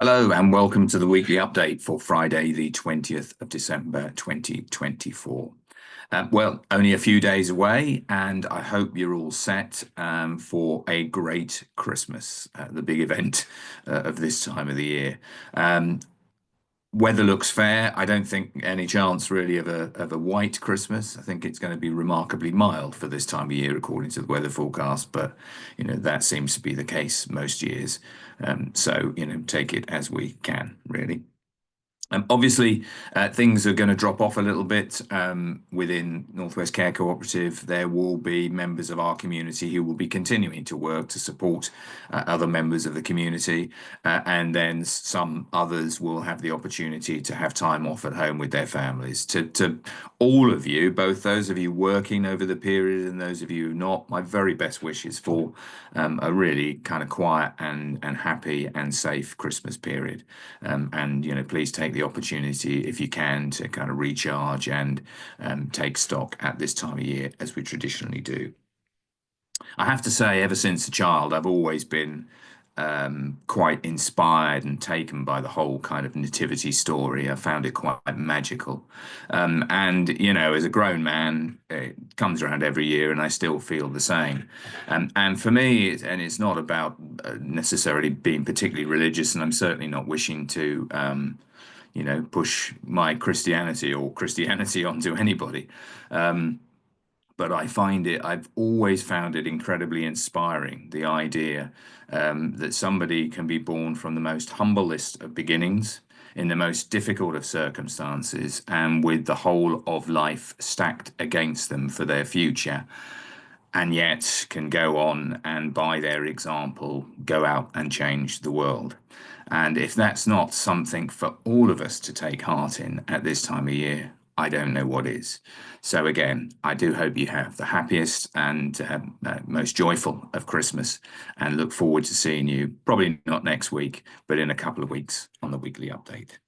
Hello and welcome to the weekly update for Friday, the 20th of December, 2024. Only a few days away, and I hope you're all set for a great Christmas, the big event of this time of the year. Um, Weather looks fair. I don't think any chance really of a white Christmas. I think it's going to be remarkably mild for this time of year, according to the weather forecast. But that seems to be the case most years. So take it as we can, really. Obviously, things are going to drop off a little bit within Northwest Care Co-Operative. There will be members of our community who will be continuing to work to support other members of the community, and then some others will have the opportunity to have time off at home with their families. To all of you, both those of you working over the period and those of you who not, my very best wishes for a really kind of quiet and happy and safe Christmas period. And please take the opportunity, if you can, to kind of recharge and take stock at this time of year, as we traditionally do. I have to say, ever since a child, I've always been quite inspired and taken by the whole kind of nativity story. I found it quite magical. And as a grown man, it comes around every year and I still feel the same. And for me, it's not about necessarily being particularly religious, and I'm certainly not wishing to push my Christianity or Christianity onto anybody. But I've always found it incredibly inspiring, the idea that somebody can be born from the most humblest of beginnings, in the most difficult of circumstances, and with the whole of life stacked against them for their future, and yet can go on and, by their example, go out and change the world. And if that's not something for all of us to take heart in at this time of year, I don't know what is. So again, I do hope you have the happiest and most joyful of Christmas, and look forward to seeing you, probably not next week, but in a couple of weeks on the weekly update.